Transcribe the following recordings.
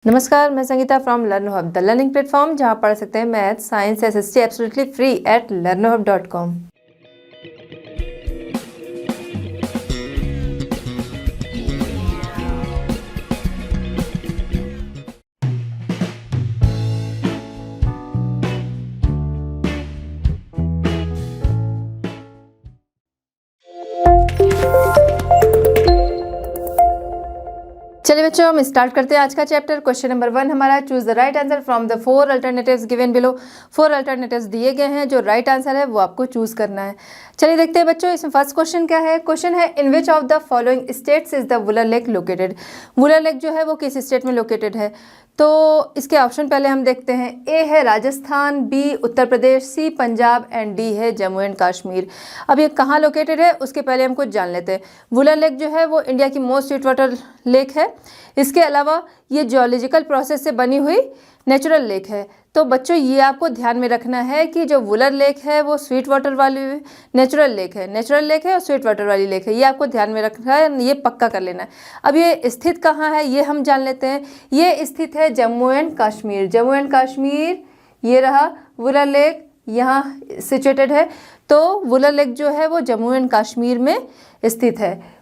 नमस्कार, मैं Sangeeta from लर्नो hub, the learning platform जहां पढ़ सकते हैं math, science, SST absolutely free at learnohub.com। चलिए बच्चों, हम स्टार्ट करते हैं आज का चैप्टर। क्वेश्चन नंबर 1 हमारा, choose the right answer from the 4 alternatives given below. 4 alternatives दिए गए हैं, जो राइट आंसर है वो आपको चूज करना है। चलिए देखते हैं बच्चों, इसमें फर्स्ट क्वेश्चन क्या है। क्वेश्चन है, in which of the following states is the Wular lake located. Wular lake जो है वो किस स्टेट में लोकेटेड है, तो इसके ऑप्शन पहले हम देखते हैं। ए है Rajasthan, B Uttar Pradesh, C Punjab and D है जम्मू एंड कश्मीर। अब ये कहाँ लोकेटेड है उसके पहले हम कुछ जान लेते हैं। वुलर लेक जो है वो इंडिया की मोस्ट स्वीट वाटर लेक है। इसके अलावा ये जियोलॉजिकल प्रोसेस से बनी हुई नेचुरल लेक है। तो बच्चों ये आपको ध्यान में रखना है कि जो वुलर लेक है वो स्वीट वाटर वाली नेचुरल लेक है और स्वीट वाटर वाली लेक है। ये आपको ध्यान में रखना है, ये पक्का कर लेना है। अब ये स्थित कहाँ है ये हम जान लेते हैं। ये स्थित है जम्मू एंड कश्मीर। जम्मू एंड कश्मीर, ये रहा वुलर लेक, यहाँ सिचुएटेड है। तो वुलर लेक जो है वो जम्मू एंड कश्मीर में स्थित है।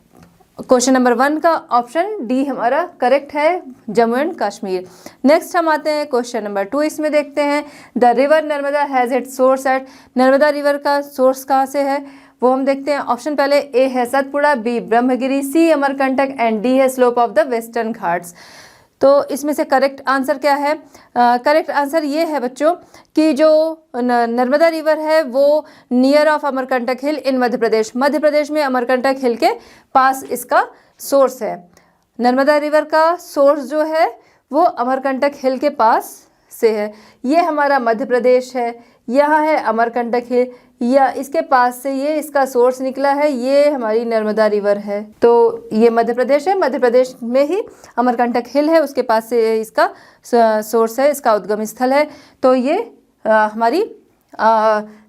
क्वेश्चन नंबर 1 का ऑप्शन डी हमारा करेक्ट है, जम्मू एंड कश्मीर। नेक्स्ट हम आते हैं क्वेश्चन नंबर 2, इसमें देखते हैं। The river Narmada has its source at. Narmada river का सोर्स कहाँ से है वो हम देखते हैं। ऑप्शन पहले ए है Satpura, B Brahmagiri, C Amarkantak and D है slope of the Western Ghats. तो इसमें से करेक्ट आंसर क्या है? करेक्ट आंसर ये है बच्चों कि जो नर्मदा रिवर है वो नियर ऑफ अमरकंटक हिल इन मध्य प्रदेश में अमरकंटक हिल के पास इसका सोर्स है। नर्मदा रिवर का सोर्स जो है वो अमरकंटक हिल के पास से है। ये हमारा मध्य प्रदेश है, यहाँ है अमरकंटक हिल, या इसके पास से ये इसका सोर्स निकला है, ये हमारी नर्मदा रिवर है। तो ये मध्य प्रदेश है, मध्य प्रदेश में ही अमरकंटक हिल है, उसके पास से इसका सोर्स है, इसका उद्गम स्थल है। तो ये हमारी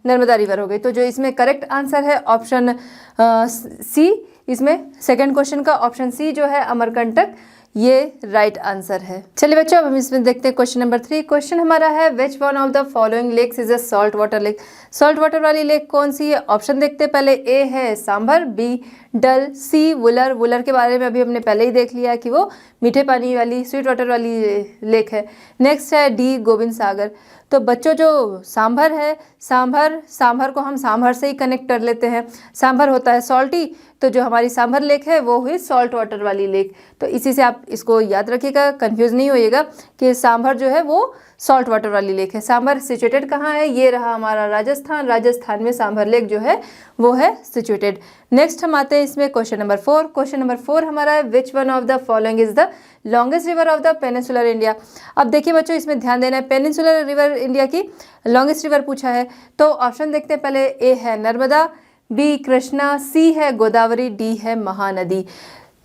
नर्मदा रिवर हो गई। तो जो इसमें करेक्ट आंसर है ऑप्शन सी, इसमें सेकंड क्वेश्चन का ऑप्शन सी जो है अमरकंटक, ये राइट आंसर है। चलिए बच्चों, अब हम इसमें देखते हैं क्वेश्चन नंबर 3। क्वेश्चन हमारा है, which one of the following lakes is a salt water lake. Salt water वाली लेक कौन सी है? ऑप्शन देखते हैं पहले। ए है सांभर, बी डल, सी वुलर। वुलर के बारे में अभी हमने पहले ही देख लिया कि वो मीठे पानी वाली स्वीट वाटर वाली लेक है। नेक्स्ट है डी गोविंद सागर। तो बच्चों जो सांभर है, सांभर को हम सांभर से ही कनेक्ट कर लेते हैं। सांभर होता है सॉल्टी, तो जो हमारी सांभर लेक है वो हुई सॉल्ट वाटर वाली लेक। तो इसी से आप इसको याद रखिएगा, कंफ्यूज नहीं होइएगा कि सांभर जो है वो सॉल्ट वाटर वाली लेक है। सांभर सिचुएटेड कहाँ है? ये रहा हमारा राजस्थान में सांभर लेक जो है वो है सिचुएटेड। नेक्स्ट हम आते हैं इसमें क्वेश्चन नंबर 4। क्वेश्चन नंबर 4 हमारा है, which one of the following is the longest river of the peninsular India. अब देखिए बच्चों, इसमें ध्यान देना है, पेनिनसुलर रिवर इंडिया की लॉन्गेस्ट रिवर पूछा है। तो ऑप्शन देखते हैं पहले। ए है नर्मदा, बी कृष्णा, सी है गोदावरी, डी है महानदी।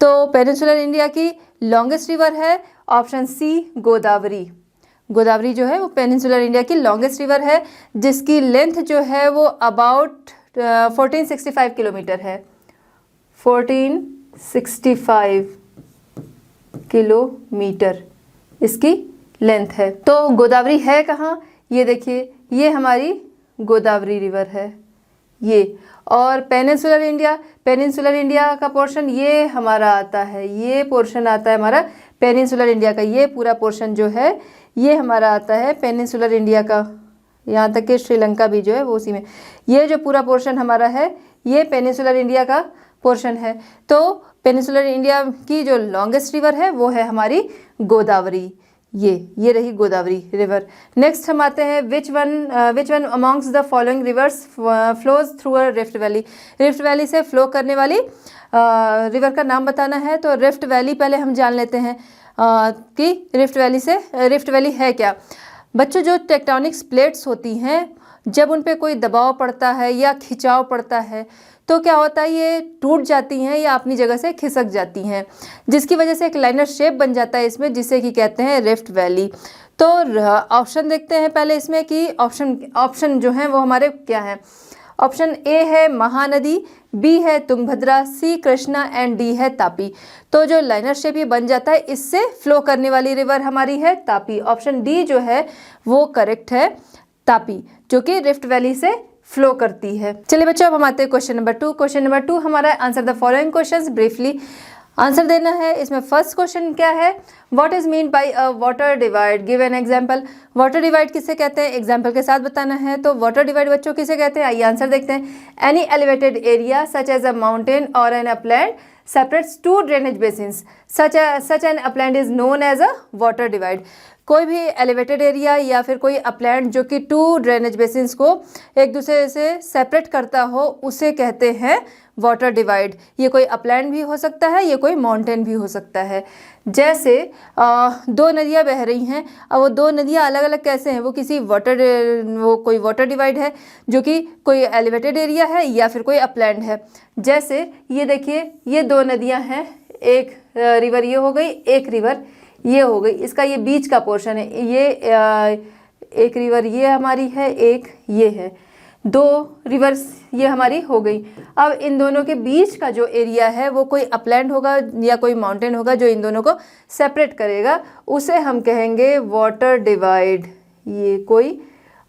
तो पेनिनसुलर इंडिया की लॉन्गेस्ट रिवर है ऑप्शन सी गोदावरी। गोदावरी जो है वो पेनिनसुलर इंडिया की लॉन्गेस्ट रिवर है, जिसकी लेंथ जो है वो अबाउट 1465 किलोमीटर है। 1465 किलोमीटर इसकी लेंथ है। तो गोदावरी है कहाँ? ये देखिए, ये हमारी गोदावरी रिवर है ये। और पेनिनसुलर इंडिया का पोर्शन ये हमारा आता है, ये पोर्शन आता है हमारा पेनिनसुलर इंडिया का। ये पूरा पोर्शन जो है ये हमारा आता है पेनिनसुलर इंडिया का, यहाँ तक कि श्रीलंका भी जो है वो उसी में। ये जो पूरा पोर्शन हमारा है ये पेनिनसुलर इंडिया का पोर्शन है। तो पेनिनसुलर इंडिया की जो लॉन्गेस्ट रिवर है वो है हमारी गोदावरी। ये रही गोदावरी रिवर। नेक्स्ट हम आते हैं, which one amongst the following rivers flows through a rift valley. Rift valley से फ्लो करने वाली रिवर का नाम बताना है। तो रिफ्ट वैली पहले हम जान लेते हैं कि रिफ्ट वैली है क्या। बच्चों, जो टेक्टोनिक्स प्लेट्स होती हैं, जब उन पे कोई दबाव पड़ता है या खिंचाव पड़ता है तो क्या होता है, ये टूट जाती हैं या अपनी जगह से खिसक जाती हैं, जिसकी वजह से एक लाइनर शेप बन जाता है इसमें, जिसे कि कहते हैं रिफ्ट वैली। तो ऑप्शन देखते हैं पहले इसमें कि ऑप्शन जो हैं वो हमारे क्या हैं। ऑप्शन ए है महानदी, बी है तुंगभद्रा, सी कृष्णा एंड डी है तापी। तो जो लाइनर शेप ये बन जाता है, इससे फ्लो करने वाली रिवर हमारी है तापी। ऑप्शन डी जो है वो करेक्ट है, तापी, जो कि रिफ्ट वैली से फ्लो करती है। चलिए बच्चों, अब हम आते हैं क्वेश्चन नंबर 2। क्वेश्चन नंबर 2 हमारा answer the following questions briefly. Answer देना है। इसमें फर्स्ट क्वेश्चन क्या है, what is mean by a water divide, give an example. Water divide किसे कहते हैं, एग्जांपल के साथ बताना है। तो वाटर डिवाइड बच्चों किसे कहते हैं, आइए आंसर देखते हैं। Any elevated area such as a mountain और an upland separates two drainage basins, such an upland is known as a water divide। कोई भी एलिवेटेड एरिया या फिर कोई अपलैंड जो कि 2 ड्रेनेज बेसिन्स को एक दूसरे से सेपरेट करता हो, उसे कहते हैं वाटर डिवाइड। ये कोई अपलैंड भी हो सकता है, ये कोई माउंटेन भी हो सकता है। जैसे 2 नदियाँ बह रही हैं, अब वो 2 नदियाँ अलग अलग कैसे हैं, वो कोई वाटर डिवाइड है जो कि कोई एलिवेटेड एरिया है या फिर कोई अपलैंड है। जैसे ये देखिए, ये 2 नदियाँ हैं, एक रिवर ये हो गई, एक रिवर ये हो गई, इसका ये बीच का पोर्शन है। ये एक रिवर ये हमारी है, एक ये है, 2 रिवर्स ये हमारी हो गई। अब इन दोनों के बीच का जो एरिया है वो कोई अपलैंड होगा या कोई माउंटेन होगा जो इन दोनों को सेपरेट करेगा, उसे हम कहेंगे वाटर डिवाइड। ये कोई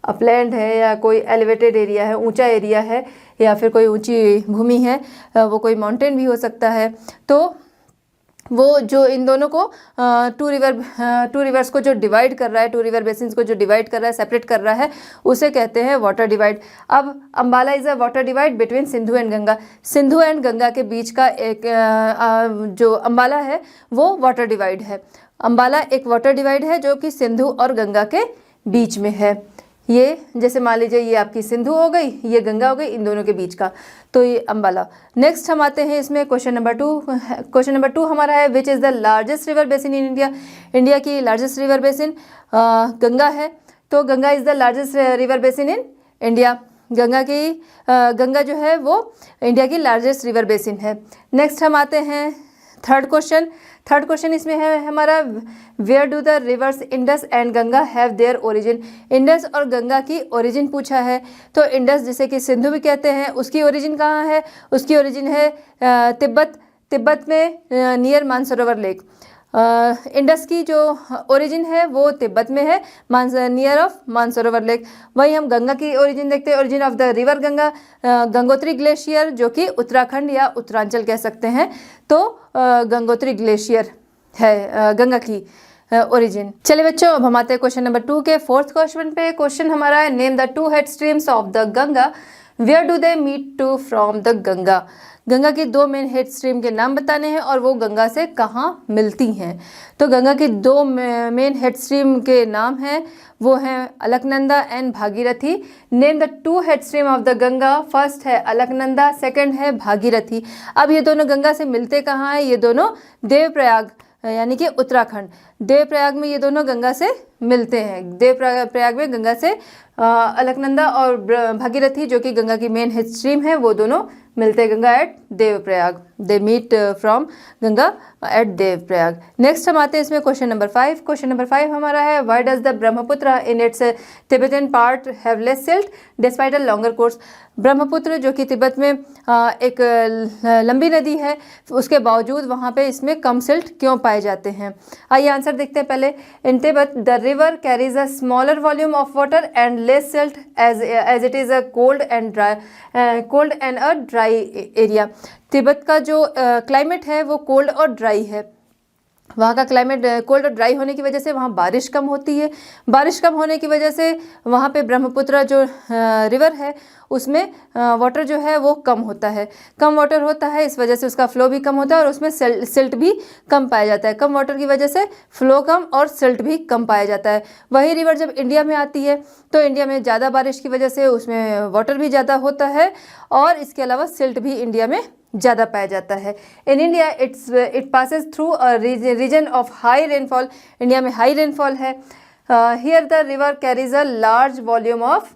अपलैंड है या कोई एलिवेटेड एरिया है, ऊंचा एरिया है, या फिर कोई ऊंची भूमि है, वो कोई माउंटेन भी हो सकता है। तो वो जो इन दोनों को 2 रिवर्स को जो डिवाइड कर रहा है, 2 रिवर बेसिन्स को जो डिवाइड कर रहा है, सेपरेट कर रहा है, उसे कहते हैं वाटर डिवाइड। अब Ambala is a water divide between Sindhu and Ganga. Sindhu and Ganga के बीच का एक जो अम्बाला है वो वाटर डिवाइड है। अम्बाला एक वाटर डिवाइड है जो कि सिंधु और गंगा के बीच में है। ये जैसे मान लीजिए ये आपकी सिंधु हो गई, ये गंगा हो गई, इन दोनों के बीच का, तो ये अम्बाला। नेक्स्ट हम आते हैं इसमें क्वेश्चन नंबर 2। क्वेश्चन नंबर 2 हमारा है, which is the largest river basin in India. India की लार्जेस्ट रिवर बेसिन गंगा है। तो Ganga is the largest river basin in India. Ganga जो है वो इंडिया की लार्जेस्ट रिवर बेसिन है। नेक्स्ट हम आते हैं थर्ड क्वेश्चन इसमें है हमारा, where do the rivers Indus and Ganga have their origin. Indus और गंगा की ओरिजिन पूछा है। तो इंडस जिसे कि सिंधु भी कहते हैं, उसकी ओरिजिन कहाँ है, उसकी ओरिजिन है तिब्बत में नियर मानसरोवर लेक। इंडस की जो ओरिजिन है वो तिब्बत में है, नियर ऑफ मानसरोवर लेक। वहीं हम गंगा की ओरिजिन देखते हैं, origin of the river Ganga, Gangotri glacier जो कि उत्तराखंड या उत्तरांचल कह सकते हैं। तो गंगोत्री ग्लेशियर है गंगा की ओरिजिन। चलिए बच्चों, अब हम आते हैं क्वेश्चन नंबर 2 के 4th क्वेश्चन पे। क्वेश्चन हमारा है, name the 2 head streams of the Ganga, where do they meet to from the Ganga. Ganga की 2 मेन हेड स्ट्रीम के नाम बताने हैं और वो गंगा से कहाँ मिलती हैं। तो गंगा की 2 मेन हेड स्ट्रीम के नाम हैं, वो हैं Alaknanda and Bhagirathi. Name the 2 head stream of the Ganga, first है अलकनंदा, सेकंड है भागीरथी। अब ये दोनों गंगा से मिलते कहाँ हैं, ये दोनों देवप्रयाग यानी कि उत्तराखंड, देवप्रयाग में ये दोनों गंगा से मिलते हैं। देवप्रयाग में गंगा से अलकनंदा और भागीरथी जो कि गंगा की मेन हेड स्ट्रीम है, वो दोनों मिलते हैं Ganga at Devprayag. They meet from Ganga at Devprayag. Next हम आते हैं इसमें क्वेश्चन नंबर 5। क्वेश्चन नंबर 5 हमारा है, why does the Brahmaputra in its Tibetan part have less silt despite a longer course. Brahmaputra जो कि तिब्बत में एक लंबी नदी है, उसके बावजूद वहाँ पे इसमें कम सिल्ट क्यों पाए जाते हैं। आइए आंसर देखते हैं पहले। In Tibet the river carries a smaller volume of water and less silt as it is a cold and a dry area. Tibet का जो क्लाइमेट है वो कोल्ड और ड्राई है। वहाँ का क्लाइमेट कोल्ड और ड्राई होने की वजह से वहाँ बारिश कम होती है। बारिश कम होने की वजह से वहाँ पे ब्रह्मपुत्र जो रिवर है उसमें वाटर जो है वो कम होता है। कम वाटर होता है, इस वजह से उसका फ्लो भी कम होता है और उसमें सिल्ट भी कम पाया जाता है। कम वाटर की वजह से फ्लो कम और सिल्ट भी कम पाया जाता है। वही रिवर जब इंडिया में आती है तो इंडिया में ज़्यादा बारिश की वजह से उसमें वाटर भी ज़्यादा होता है और इसके अलावा सिल्ट भी इंडिया में ज़्यादा पाया जाता है। In India it passes through a region of high rainfall. India में हाई रेनफॉल है। Here the river carries a large volume of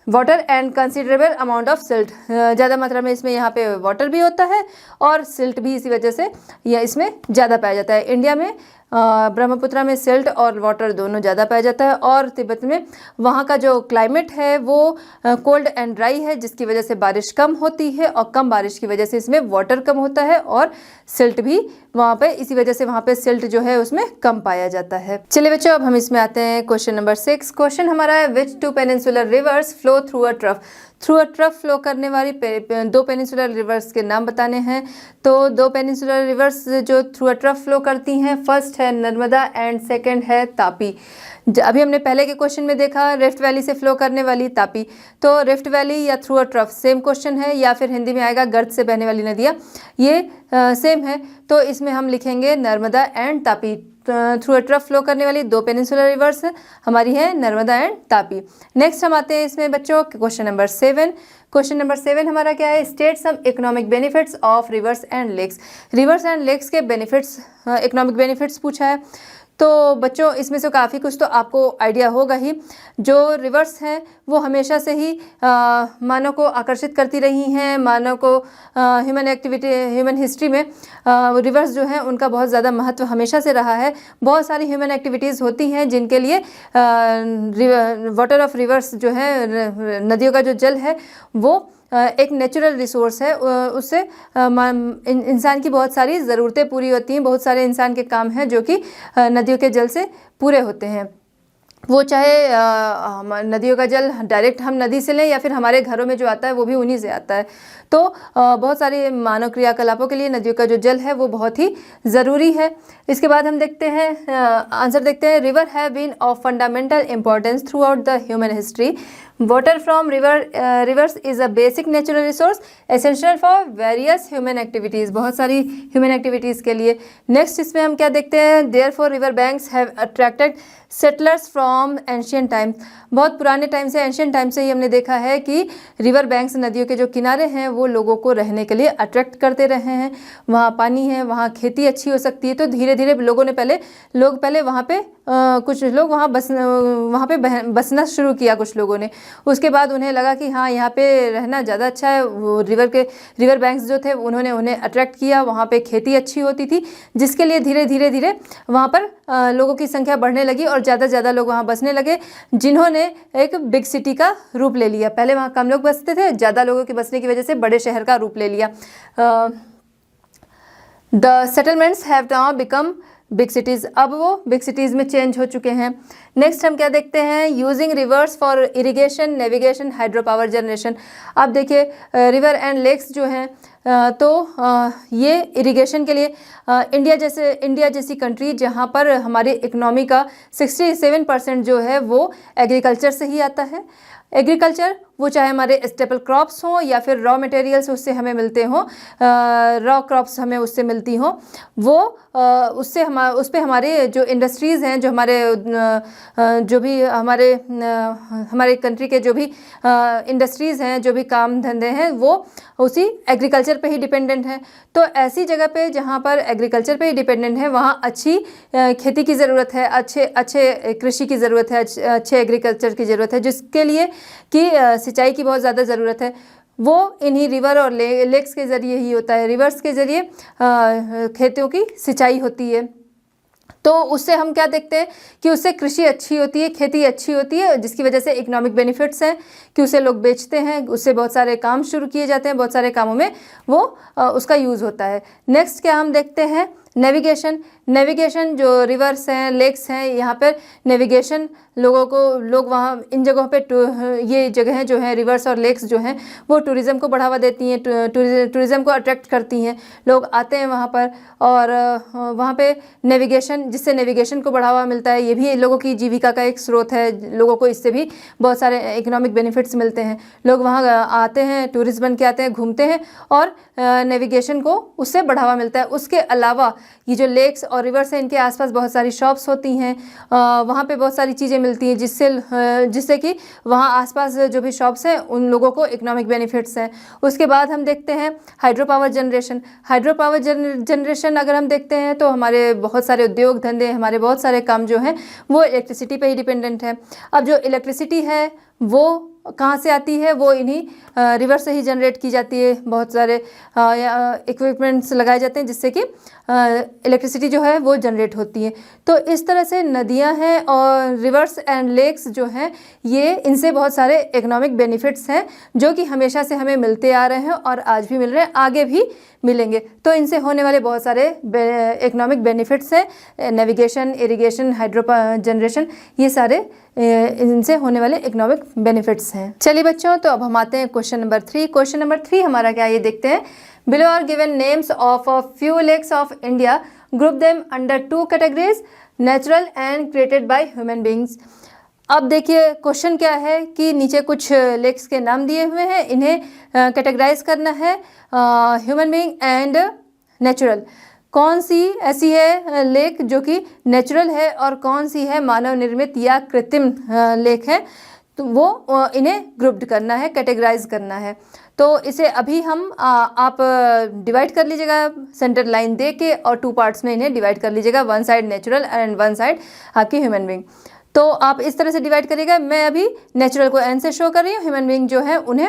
water and considerable amount of silt. ज़्यादा मात्रा में इसमें यहाँ पे वाटर भी होता है और सिल्ट भी इसी वजह से यह इसमें ज़्यादा पाया जाता है। इंडिया में ब्रह्मपुत्रा में सिल्ट और वाटर दोनों ज़्यादा पाया जाता है, और तिब्बत में वहाँ का जो क्लाइमेट है वो कोल्ड एंड ड्राई है, जिसकी वजह से बारिश कम होती है, और कम बारिश की वजह से इसमें वाटर कम होता है, और सिल्ट भी वहाँ पे इसी वजह से वहाँ पे सिल्ट जो है उसमें कम पाया जाता है। चलिए बच्चों, अब हम इसमें आते हैं क्वेश्चन नंबर 6। क्वेश्चन हमारा है which two peninsular rivers flow through a trough. Through a trough flow करने वाली दो पेनिनसुलर रिवर्स के नाम बताने हैं। तो दो पेनिनसुलर रिवर्स जो थ्रू अ ट्रफ फ्लो करती हैं, फर्स्ट है नर्मदा एंड सेकंड है तापी। अभी हमने पहले के क्वेश्चन में देखा रिफ्ट वैली से फ्लो करने वाली तापी, तो रिफ्ट वैली या through a trough same question है, या फिर हिंदी में आएगा गर्त से बहने वाली नदियाँ, ये सेम है। तो इसमें हम लिखेंगे Narmada and Tapi. Through a trough flow करने वाली दो पेनिनसुलर रिवर्स हमारी है नर्मदा एंड तापी। नेक्स्ट हम आते हैं इसमें बच्चों क्वेश्चन नंबर 7। क्वेश्चन नंबर 7 हमारा क्या है, state some economic benefits of rivers and lakes. Rivers and lakes के बेनिफिट्स, इकोनॉमिक बेनिफिट्स पूछा है। तो बच्चों इसमें से काफ़ी कुछ तो आपको आइडिया होगा ही। जो रिवर्स हैं वो हमेशा से ही मानव को आकर्षित करती रही हैं। मानव को ह्यूमन हिस्ट्री में रिवर्स जो हैं उनका बहुत ज़्यादा महत्व हमेशा से रहा है। बहुत सारी ह्यूमन एक्टिविटीज़ होती हैं जिनके लिए वाटर ऑफ रिवर्स जो है, नदियों का जो जल है वो एक नेचुरल रिसोर्स है। उससे इंसान की बहुत सारी ज़रूरतें पूरी होती हैं। बहुत सारे इंसान के काम हैं जो कि नदियों के जल से पूरे होते हैं। वो चाहे नदियों का जल डायरेक्ट हम नदी से लें या फिर हमारे घरों में जो आता है वो भी उन्हीं से आता है। तो बहुत सारे मानव क्रियाकलापों के लिए नदियों का जो जल है वो बहुत ही ज़रूरी है। इसके बाद हम देखते हैं आंसर देखते हैं, river have been of fundamental importance throughout the human history. Water from rivers is a basic natural resource essential for various human activities. बहुत सारी ह्यूमन एक्टिविटीज़ के लिए। नेक्स्ट इसमें हम क्या देखते हैं, therefore river banks have attracted settlers from ancient times. बहुत पुराने टाइम से, एंशियंट टाइम से ही हमने देखा है कि रिवर बैंक्स, नदियों के जो किनारे हैं वो लोगों को रहने के लिए अट्रैक्ट करते रहे हैं। वहाँ पानी है, वहाँ खेती अच्छी हो सकती है। तो धीरे धीरे लोगों ने पहले वहाँ पे कुछ लोग वहाँ पे बसना शुरू किया कुछ लोगों ने। उसके बाद उन्हें लगा कि हाँ यहाँ पे रहना ज़्यादा अच्छा है। वो रिवर बैंक्स जो थे उन्होंने उन्हें अट्रैक्ट किया। वहाँ पे खेती अच्छी होती थी, जिसके लिए धीरे धीरे वहाँ पर लोगों की संख्या बढ़ने लगी और ज़्यादा लोग वहाँ बसने लगे, जिन्होंने एक बिग सिटी का रूप ले लिया। पहले वहाँ कम लोग बसते थे, ज़्यादा लोगों के बसने की वजह से बड़े शहर का रूप ले लिया। The settlements have now become big cities. अब वो बिग सिटीज़ में चेंज हो चुके हैं। नेक्स्ट हम क्या देखते हैं, using rivers for irrigation, navigation, hydro power generation. अब देखिए रिवर एंड लेक्स जो हैं तो ये इरिगेशन के लिए इंडिया जैसी कंट्री जहाँ पर हमारी इकोनॉमी का 67% जो है वो एग्रीकल्चर से ही आता है। एग्रीकल्चर वो चाहे हमारे स्टेपल क्रॉप्स हों या फिर रॉ मटेरियल्स उससे हमें मिलते हों, रॉ क्रॉप्स हमें उससे मिलती हों, वो उस पे हमारे जो इंडस्ट्रीज़ हैं, जो भी हमारे कंट्री के जो भी इंडस्ट्रीज़ हैं, जो भी काम धंधे हैं, वो उसी एग्रीकल्चर पे ही डिपेंडेंट हैं। तो ऐसी जगह पे जहाँ पर एग्रीकल्चर पे ही डिपेंडेंट है, वहाँ अच्छी खेती की ज़रूरत है, अच्छे कृषि की ज़रूरत है, अच्छे एग्रीकल्चर की ज़रूरत है, जिसके लिए कि सिंचाई की बहुत ज़्यादा ज़रूरत है। वो इन्हीं रिवर और लेक्स के ज़रिए ही होता है। रिवर्स के ज़रिए खेतों की सिंचाई होती है। तो उससे हम क्या देखते हैं कि उससे कृषि अच्छी होती है, खेती अच्छी होती है, जिसकी वजह से इकोनॉमिक बेनिफिट्स हैं कि उसे लोग बेचते हैं, उससे बहुत सारे काम शुरू किए जाते हैं, बहुत सारे कामों में वो उसका यूज़ होता है। नेक्स्ट क्या हम देखते हैं, नेविगेशन जो रिवर्स हैं, लेक्स हैं, यहाँ पर नेविगेशन लोग वहाँ इन जगहों पे ये जगहें जो हैं रिवर्स और लेक्स जो हैं वो टूरिज़्म को बढ़ावा देती हैं, टूरिज़्म को अट्रैक्ट करती हैं। लोग आते हैं वहाँ पर और वहाँ पे जिससे नेविगेशन को बढ़ावा मिलता है। ये भी लोगों की जीविका का एक स्रोत है। लोगों को इससे भी बहुत सारे इकोनॉमिक बेनिफिट्स मिलते हैं। लोग वहाँ आते हैं, टूरिस्ट बन के आते हैं, घूमते हैं और नेविगेशन को उससे बढ़ावा मिलता है। उसके अलावा ये जो लेक्स और रिवर्स हैं, इनके आसपास बहुत सारी शॉप्स होती हैं, वहाँ पे बहुत सारी चीज़ें मिलती हैं, जिससे कि वहाँ आसपास जो भी शॉप्स हैं उन लोगों को इकोनॉमिक बेनिफिट्स हैं। उसके बाद हम देखते हैं हाइड्रो पावर जनरेशन अगर हम देखते हैं तो हमारे बहुत सारे उद्योग धंधे, हमारे बहुत सारे काम जो हैं वो इलेक्ट्रिसिटी पे ही डिपेंडेंट है। अब जो इलेक्ट्रिसिटी है वो कहाँ से आती है, वो इन्हीं रिवर से ही जनरेट की जाती है। बहुत सारे इक्विपमेंट्स लगाए जाते हैं जिससे कि इलेक्ट्रिसिटी जो है वो जनरेट होती है। तो इस तरह से नदियाँ हैं और रिवर्स एंड लेक्स जो हैं, ये इनसे बहुत सारे इकोनॉमिक बेनिफिट्स हैं जो कि हमेशा से हमें मिलते आ रहे हैं और आज भी मिल रहे हैं, आगे भी मिलेंगे। तो इनसे होने वाले बहुत सारे इकोनॉमिक बेनिफिट्स हैं, नेविगेशन, इरिगेशन, हाइड्रो जनरेशन, ये सारे इनसे होने वाले इकोनॉमिक बेनिफिट्स हैं। चलिए बच्चों, तो अब हम आते हैं क्वेश्चन नंबर 3। क्वेश्चन नंबर 3 हमारा क्या, ये देखते हैं। Below are given names of a few lakes of India, group them under 2 categories, natural and created by human beings. अब देखिए क्वेश्चन क्या है कि नीचे कुछ लेक्स के नाम दिए हुए हैं, इन्हें कैटेगराइज करना है ह्यूमन बीइंग एंड नेचुरल। कौन सी ऐसी है लेक जो कि नेचुरल है और कौन सी है मानव निर्मित या कृत्रिम लेक है, तो वो इन्हें ग्रुप्ड करना है, कैटेगराइज करना है। तो इसे अभी हम आप डिवाइड कर लीजिएगा सेंटर लाइन दे के और 2 पार्ट्स में इन्हें डिवाइड कर लीजिएगा, 1 साइड नेचुरल एंड 1 साइड आपकी ह्यूमन बीइंग। तो आप इस तरह से डिवाइड करिएगा। मैं अभी नेचुरल को एन से शो कर रही हूँ, ह्यूमन बीइंग जो है उन्हें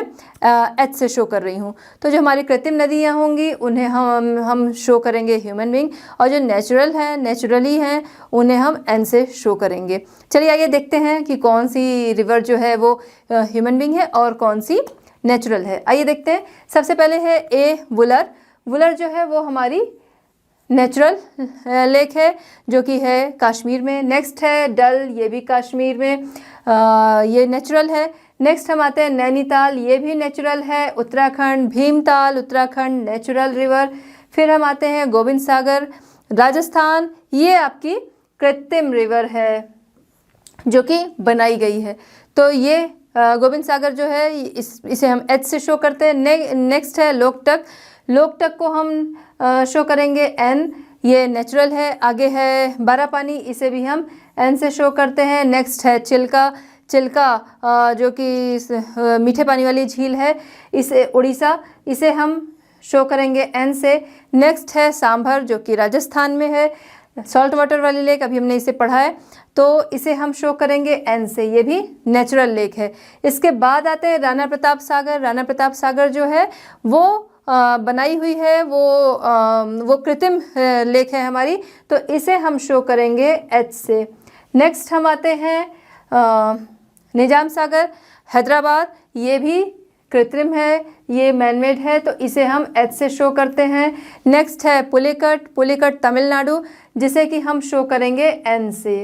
एच से शो कर रही हूँ। तो जो हमारी कृत्रिम नदियाँ होंगी उन्हें हम शो करेंगे ह्यूमन बीइंग, और जो नेचुरल हैं, नेचुरली हैं, उन्हें हम एन से शो करेंगे। चलिए आइए देखते हैं कि कौन सी रिवर जो है वो ह्यूमन बीइंग है और कौन सी नेचुरल है। आइए देखते हैं। सबसे पहले है ए वुलर। वुलर जो है वो हमारी नेचुरल लेक है जो कि है कश्मीर में। नेक्स्ट है डल, ये भी कश्मीर में, ये नेचुरल है। नेक्स्ट हम आते हैं नैनीताल, ये भी नेचुरल है। Uttarakhand, Bhimtal Uttarakhand natural river. फिर हम आते हैं गोविंद सागर राजस्थान, ये आपकी कृत्रिम रिवर है जो कि बनाई गई है। तो ये गोविंद सागर जो है इसे हम एच से शो करते हैं। नेक्स्ट है लोकटक। लोकटक को हम शो करेंगे एन, ये नेचुरल है। आगे है बारापानी, इसे भी हम एन से शो करते हैं। नेक्स्ट है चिल्का। चिल्का जो कि मीठे पानी वाली झील है, इसे उड़ीसा, इसे हम शो करेंगे एन से। नेक्स्ट है सांभर जो कि राजस्थान में है, सॉल्ट वाटर वाली लेक, अभी हमने इसे पढ़ा है, तो इसे हम शो करेंगे एन से, ये भी नेचुरल लेक है। इसके बाद आते हैं राणा प्रताप सागर। राणा प्रताप सागर जो है वो बनाई हुई है, वो कृत्रिम लेक है हमारी, तो इसे हम शो करेंगे एच से। नेक्स्ट हम आते हैं निजाम सागर हैदराबाद, ये भी कृत्रिम है, ये मैनमेड है, तो इसे हम एच से शो करते हैं। नेक्स्ट है पुलिकट। पुलिकट तमिलनाडु, जिसे कि हम शो करेंगे एन से।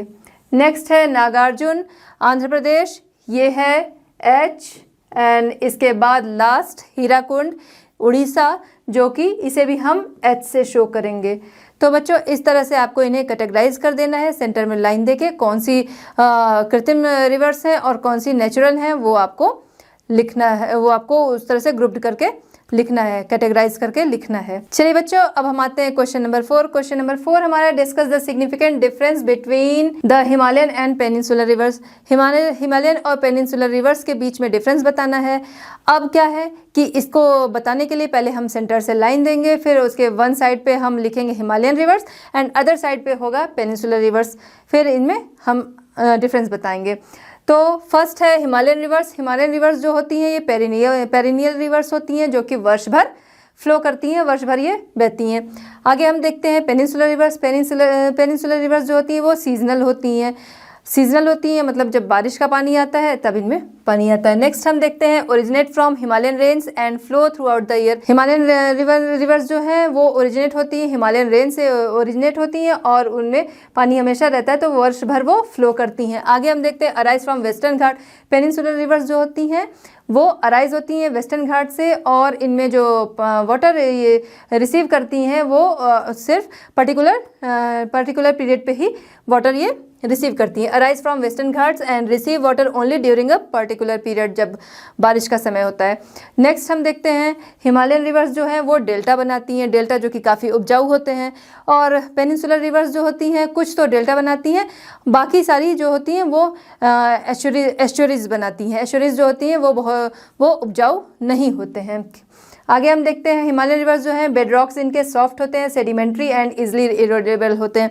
नेक्स्ट है नागार्जुन आंध्र प्रदेश, ये है एच। एंड इसके बाद लास्ट हीराकुंड उड़ीसा, जो कि इसे भी हम एच से शो करेंगे। तो बच्चों इस तरह से आपको इन्हें कैटेगराइज कर देना है, सेंटर में लाइन देके कौन सी कृत्रिम रिवर्स है और कौन सी नेचुरल है वो आपको लिखना है, वो आपको उस तरह से ग्रुप्ड करके लिखना है, कैटेगराइज करके लिखना है। चलिए बच्चों, अब हम आते हैं क्वेश्चन नंबर 4। क्वेश्चन नंबर 4 हमारा discuss the significant difference between the Himalayan and peninsular reverse. Himalayan और पेनिनसुलर रिवर्स के बीच में डिफरेंस बताना है। अब क्या है कि इसको बताने के लिए पहले हम सेंटर से लाइन देंगे, फिर उसके वन साइड पे हम लिखेंगे Himalayan reverse and other side पे होगा पेनिनसुलर रिवर्स, फिर इनमें हम डिफरेंस बताएंगे। तो फर्स्ट है हिमालयन रिवर्स। हिमालयन रिवर्स जो होती हैं ये पेरिनियल रिवर्स होती हैं जो कि वर्ष भर फ्लो करती हैं, वर्ष भर ये बहती हैं। आगे हम देखते हैं पेनिनसुलर रिवर्स। पेनिनसुलर रिवर्स जो होती हैं वो सीजनल होती हैं। सीजनल होती हैं मतलब जब बारिश का पानी आता है तब इनमें पानी आता है। नेक्स्ट हम देखते हैं originate from Himalayan range and flow through out the year. Himalayan rivers जो हैं वो ओरिजिनेट होती हैं, हिमालयन रेंज से ओरिजिनेट होती हैं और उनमें पानी हमेशा रहता है, तो वर्ष भर वो फ्लो करती हैं। आगे हम देखते हैं arise from western Ghat. Peninsular reverse जो होती हैं वो अराइज होती हैं वेस्टर्न घाट से, और इनमें जो वाटर ये रिसीव करती हैं वो सिर्फ पर्टिकुलर पीरियड पे ही वाटर ये रिसीव करती हैं। Arise from western Ghats and receive water only during a particular period, जब बारिश का समय होता है। नेक्स्ट हम देखते हैं हिमालयन रिवर्स जो हैं वो डेल्टा बनाती हैं, डेल्टा जो कि काफ़ी उपजाऊ होते हैं, और पेनिनसुलर रिवर्स जो होती हैं कुछ तो डेल्टा बनाती हैं, बाकी सारी जो होती हैं वो एस्चुरीज बनाती हैं। एस्चुरीज जो होती हैं वो उपजाऊ नहीं होते हैं। आगे हम देखते हैं हिमालयन रिवर्स जो हैं बेड रॉक्स इनके सॉफ्ट होते हैं, सेडिमेंट्री एंड इजिली इरोडेबल होते हैं।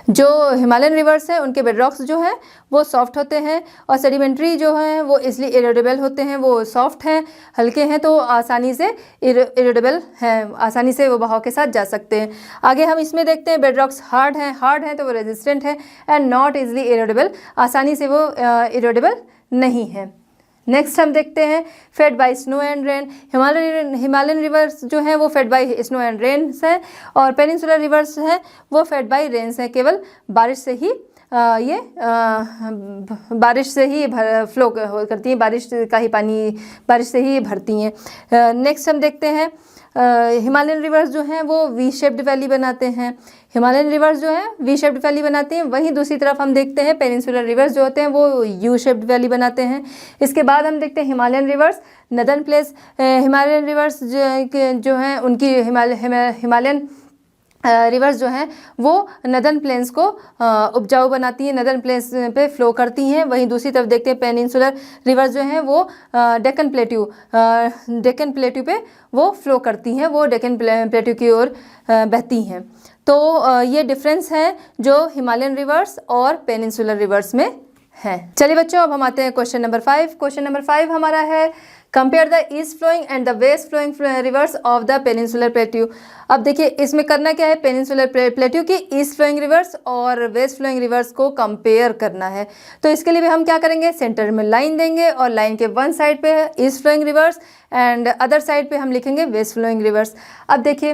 जो हिमालयन रिवर्स है उनके बेडरॉक्स जो हैं वो सॉफ्ट होते हैं और सेडिमेंट्री जो हैं वो इसलिए इरोडेबल होते हैं, वो सॉफ्ट हैं, हल्के हैं, तो आसानी से इरोडेबल हैं, आसानी से वो बहाव के साथ जा सकते हैं। आगे हम इसमें देखते हैं बेडरॉक्स हार्ड हैं तो वो रेजिस्टेंट है एंड नॉट इजली इरोडेबल, आसानी से वो इरोडेबल नहीं है। नेक्स्ट हम देखते हैं fed by snow and rain. Himalayan rivers जो हैं वो fed by snow and rains हैं और पेनिनसुलर रिवर्स हैं वो फेड बाय रेन्स हैं। केवल बारिश से ही बारिश से ही फ्लो करती हैं, बारिश का ही पानी बारिश से ही भरती हैं। नेक्स्ट हम देखते हैं हिमालयन रिवर्स जो हैं वो वी शेप्ड वैली बनाते हैं। हिमालयन रिवर्स जो हैं वी शेप्ड वैली बनाते हैं, वहीं दूसरी तरफ हम देखते हैं पेनिनसुलर रिवर्स जो होते हैं वो यू शेप्ड वैली बनाते हैं। इसके बाद हम देखते हैं Himalayan reverse northern place. Himalayan rivers जो हैं उनकी हिमालयन रिवर्स जो हैं वो नदर्न प्लेन्स को उपजाऊ बनाती हैं, नदर्न प्लेन्स पे फ्लो करती हैं। वहीं दूसरी तरफ देखते हैं पेनिनसुलर रिवर्स जो हैं वो डेक्कन प्लेट्यू पे वो फ्लो करती हैं, वो डेक्कन प्लेट्यू की ओर बहती हैं। तो ये डिफरेंस है जो हिमालयन रिवर्स और पेनिनसुलर रिवर्स में है। चलिए बच्चों, अब हम आते हैं क्वेश्चन नंबर 5। क्वेश्चन नंबर 5 हमारा है compare the east flowing and the west flowing rivers of the peninsular plateau. अब देखिए इसमें करना क्या है, पेनिनसुलर प्लेट्यू की ईस्ट फ्लोइंग रिवर्स और वेस्ट फ्लोइंग रिवर्स को कंपेयर करना है। तो इसके लिए भी हम क्या करेंगे, सेंटर में लाइन देंगे और लाइन के वन साइड पे east flowing rivers and other side पे हम लिखेंगे वेस्ट फ्लोइंग रिवर्स। अब देखिए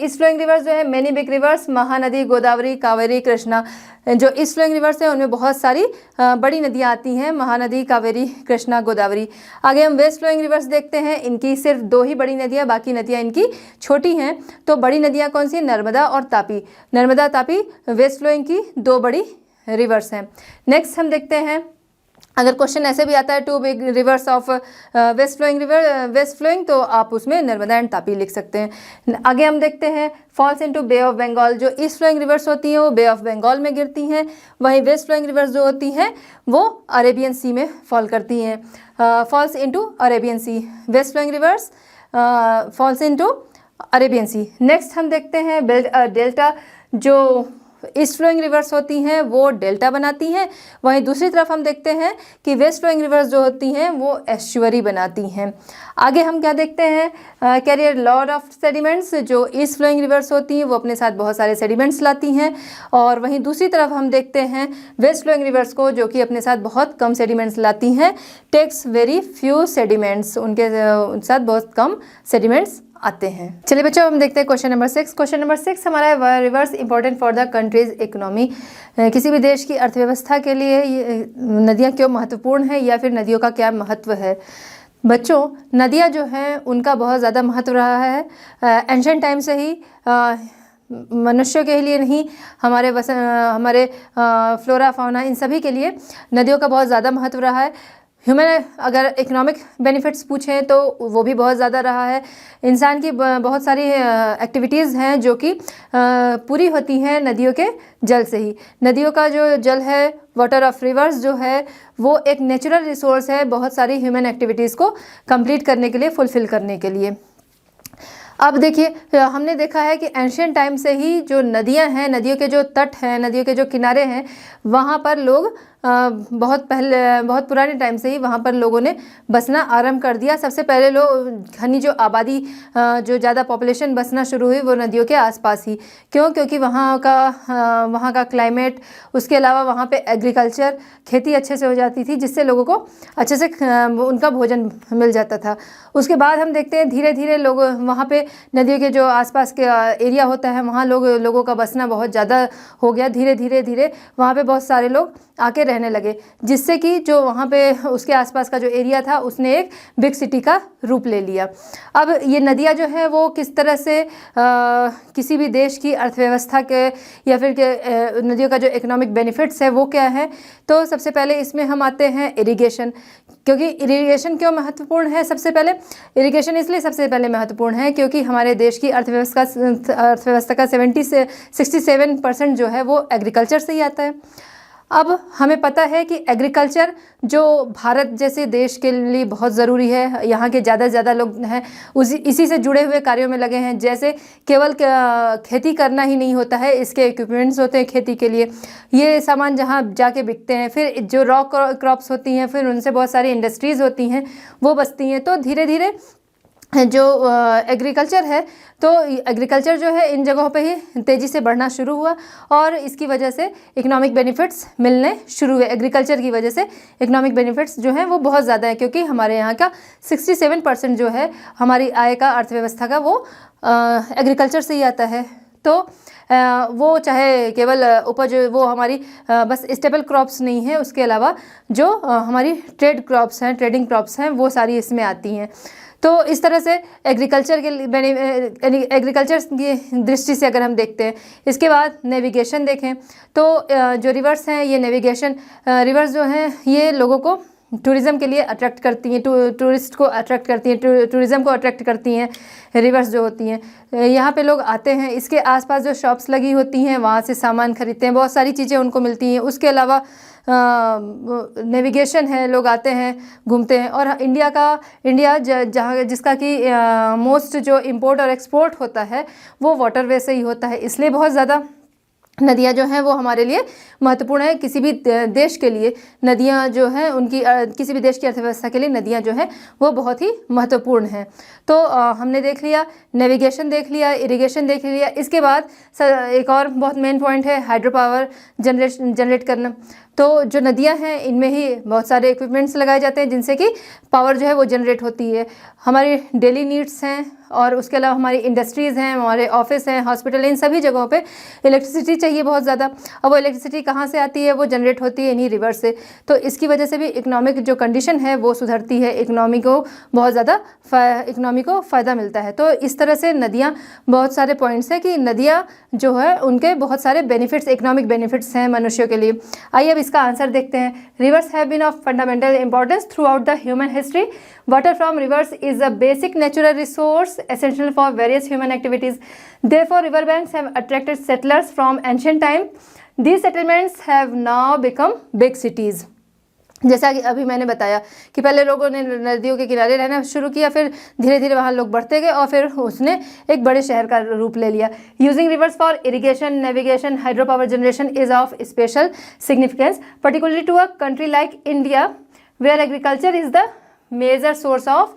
ईस्ट फ्लोइंग रिवर्स जो है many big reverse, Mahanadi, Godavari, Kaveri, Krishna. जो ईस्ट फ्लोइंग रिवर्स है उनमें बहुत सारी बड़ी नदियाँ आती हैं, महानदी, कावेरी, कृष्णा, गोदावरी। आगे हम वेस्ट फ्लोइंग रिवर्स देखते हैं, इनकी सिर्फ 2 ही बड़ी नदियाँ, बाकी नदियाँ इनकी छोटी हैं। तो बड़ी नदियाँ कौन सी, नर्मदा और तापी। नर्मदा, तापी वेस्ट फ्लोइंग की 2 बड़ी रिवर्स हैं। नेक्स्ट हम देखते हैं, अगर क्वेश्चन ऐसे भी आता है 2 big rivers of west flowing तो आप उसमें नर्मदा एंड तापी लिख सकते हैं। आगे हम देखते हैं falls into Bay of Bengal. जो ईस्ट फ्लोइंग रिवर्स होती हैं वो बे ऑफ बंगाल में गिरती हैं, वहीं वेस्ट फ्लोइंग रिवर्स जो होती हैं वो अरेबियन सी में फॉल करती हैं। Falls into Arabian Sea, west flowing rivers falls into Arabian Sea. Next हम देखते हैं बिल्ड अ डेल्टा। जो ईस्ट फ्लोइंग रिवर्स होती हैं वो डेल्टा बनाती हैं, वहीं दूसरी तरफ हम देखते हैं कि वेस्ट फ्लोइंग रिवर्स जो होती हैं वो एस्चुअरी बनाती हैं। आगे हम क्या देखते हैं, कैरियर लॉट ऑफ सेडिमेंट्स। जो ईस्ट फ्लोइंग रिवर्स होती हैं वो अपने साथ बहुत सारे सेडिमेंट्स लाती हैं और वहीं दूसरी तरफ हम देखते हैं वेस्ट फ्लोइंग रिवर्स को जो कि अपने साथ बहुत कम सेडिमेंट्स लाती हैं, टेक्स वेरी फ्यू सेडिमेंट्स, उनके साथ बहुत कम सेडिमेंट्स आते हैं। चलिए बच्चों, हम देखते हैं क्वेश्चन नंबर 6। क्वेश्चन नंबर 6 हमारा है reverse important for the countries economy. किसी भी देश की अर्थव्यवस्था के लिए नदियाँ क्यों महत्वपूर्ण है या फिर नदियों का क्या महत्व है। बच्चों, नदियाँ जो हैं उनका बहुत ज़्यादा महत्व रहा है एंशिएंट टाइम से ही। मनुष्यों के लिए नहीं, हमारे फ्लोरा फाउना इन सभी के लिए नदियों का बहुत ज़्यादा महत्व रहा है। ह्यूमन अगर इकोनॉमिक बेनिफिट्स पूछें तो वो भी बहुत ज़्यादा रहा है। इंसान की बहुत सारी एक्टिविटीज़ हैं जो कि पूरी होती हैं नदियों के जल से ही। नदियों का जो जल है, वाटर ऑफ रिवर्स जो है वो एक नेचुरल रिसोर्स है बहुत सारी ह्यूमन एक्टिविटीज़ को कंप्लीट करने के लिए, फुलफ़िल करने के लिए। अब देखिए हमने देखा है कि एंशिएंट टाइम से ही जो नदियां हैं, नदियों के जो तट हैं, नदियों के जो किनारे हैं, वहाँ पर लोग बहुत पुराने टाइम से ही वहाँ पर लोगों ने बसना आरंभ कर दिया। सबसे पहले लोग घनी जो आबादी, जो ज़्यादा पॉपुलेशन बसना शुरू हुई वो नदियों के आसपास ही। क्यों? क्योंकि वहाँ का क्लाइमेट, उसके अलावा वहाँ पे एग्रीकल्चर, खेती अच्छे से हो जाती थी जिससे लोगों को अच्छे से उनका भोजन मिल जाता था। उसके बाद हम देखते हैं धीरे धीरे लोग वहाँ पे नदियों के जो आसपास के एरिया होता है वहाँ लोगों का बसना बहुत ज़्यादा हो गया। धीरे धीरे वहाँ पे बहुत सारे लोग आके रहने लगे, जिससे कि जो वहाँ पे उसके आसपास का जो एरिया था उसने एक बिग सिटी का रूप ले लिया। अब ये नदियाँ जो हैं वो किस तरह से किसी भी देश की अर्थव्यवस्था के या फिर नदियों का जो इकोनॉमिक बेनिफिट्स है वो क्या है। तो सबसे पहले इसमें हम आते हैं इरिगेशन। क्योंकि इरिगेशन क्यों महत्वपूर्ण है? सबसे पहले इरिगेशन इसलिए सबसे पहले महत्वपूर्ण है क्योंकि हमारे देश की अर्थव्यवस्था का 67% जो है वो एग्रीकल्चर से ही आता है। अब हमें पता है कि एग्रीकल्चर जो भारत जैसे देश के लिए बहुत ज़रूरी है, यहाँ के ज़्यादा से ज़्यादा लोग हैं इसी से जुड़े हुए कार्यों में लगे हैं। जैसे केवल खेती करना ही नहीं होता है, इसके इक्विपमेंट्स होते हैं खेती के लिए, ये सामान जहाँ जाके बिकते हैं, फिर जो रॉ क्रॉप्स होती हैं, फिर उनसे बहुत सारी इंडस्ट्रीज़ होती हैं वो बसती हैं। तो धीरे धीरे जो एग्रीकल्चर है, तो एग्रीकल्चर जो है इन जगहों पे ही तेज़ी से बढ़ना शुरू हुआ और इसकी वजह से इकोनॉमिक बेनिफिट्स मिलने शुरू हुए। एग्रीकल्चर की वजह से इकोनॉमिक बेनिफिट्स जो हैं वो बहुत ज़्यादा है, क्योंकि हमारे यहाँ का 67% जो है हमारी आय का, अर्थव्यवस्था का, वो एग्रीकल्चर से ही आता है। तो वो चाहे केवल उपज, वो हमारी बस स्टेबल क्रॉप्स नहीं है, उसके अलावा जो हमारी ट्रेड क्रॉप्स हैं, ट्रेडिंग क्रॉप्स हैं, वो सारी इसमें आती हैं। तो इस तरह से एग्रीकल्चर की दृष्टि से अगर हम देखते हैं, इसके बाद नेविगेशन देखें तो जो रिवर्स हैं, ये नेविगेशन रिवर्स जो हैं ये लोगों को टूरिज़्म के लिए अट्रैक्ट करती हैं, टूरिस्ट को अट्रैक्ट करती हैं, टूरिज़्म को अट्रैक्ट करती हैं। रिवर्स जो होती हैं यहाँ पे लोग आते हैं, इसके आसपास जो शॉप्स लगी होती हैं वहाँ से सामान खरीदते हैं, बहुत सारी चीज़ें उनको मिलती हैं। उसके अलावा नेविगेशन है, लोग आते हैं, घूमते हैं। और इंडिया जहाँ जिसका कि मोस्ट जो इंपोर्ट और एक्सपोर्ट होता है वो वाटरवे से ही होता है, इसलिए बहुत ज़्यादा नदियाँ जो हैं वो हमारे लिए महत्वपूर्ण है। किसी भी देश के लिए नदियाँ जो हैं उनकी किसी भी देश की अर्थव्यवस्था के लिए नदियाँ जो हैं वो बहुत ही महत्वपूर्ण हैं। तो हमने देख लिया, नेविगेशन देख लिया, इरिगेशन देख लिया। इसके बाद एक और बहुत मेन पॉइंट है हाइड्रो पावर जनरेट करना। तो जो नदियाँ हैं इनमें ही बहुत सारे इक्विपमेंट्स लगाए जाते हैं जिनसे कि पावर जो है वो जनरेट होती है। हमारी डेली नीड्स हैं और उसके अलावा हमारी इंडस्ट्रीज़ हैं, हमारे ऑफिस हैं, हॉस्पिटल हैं, इन सभी जगहों पे इलेक्ट्रिसिटी चाहिए बहुत ज़्यादा। अब वो इलेक्ट्रिसिटी कहाँ से आती है? वो जनरेट होती है इन्हीं रिवर से। तो इसकी वजह से भी इकोनॉमिक जो कंडीशन है वो सुधरती है, इकोनॉमी को बहुत ज़्यादा इकोनॉमी को फ़ायदा मिलता है। तो इस तरह से नदियाँ, बहुत सारे पॉइंट्स हैं कि नदियाँ जो है उनके बहुत सारे बेनिफिट्स, इकोनॉमिक बेनिफिट्स हैं मनुष्यों के लिए। आइए अब इसका आंसर देखते हैं। Rivers have been of fundamental importance throughout the human history. Water from rivers is a basic natural resource essential for various human activities. Therefore, riverbanks have attracted settlers from ancient time. These settlements have now become big cities. जैसा कि अभी मैंने बताया कि पहले लोगों ने नदियों के किनारे रहना शुरू किया, फिर धीरे धीरे वहाँ लोग बढ़ते गए और फिर उसने एक बड़े शहर का रूप ले लिया। Using rivers for irrigation, navigation, hydro power generation is of special significance, particularly to a country like India where agriculture is the major source of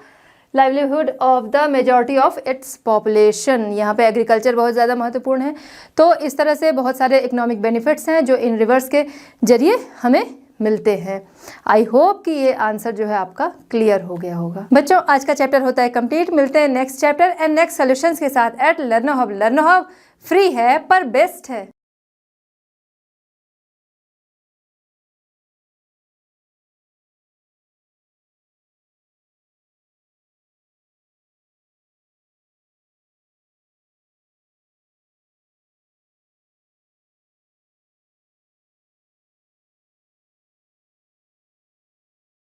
livelihood of the majority of its population. यहाँ पे agriculture बहुत ज़्यादा महत्वपूर्ण है। तो इस तरह से बहुत सारे इकोनॉमिक बेनिफिट्स हैं जो इन रिवर्स के जरिए हमें मिलते हैं। आई होप कि ये आंसर जो है आपका क्लियर हो गया होगा। बच्चों, आज का चैप्टर होता है कंप्लीट। मिलते हैं next chapter and next solutions के साथ at Learno Hub. Learno Hub free है पर बेस्ट है।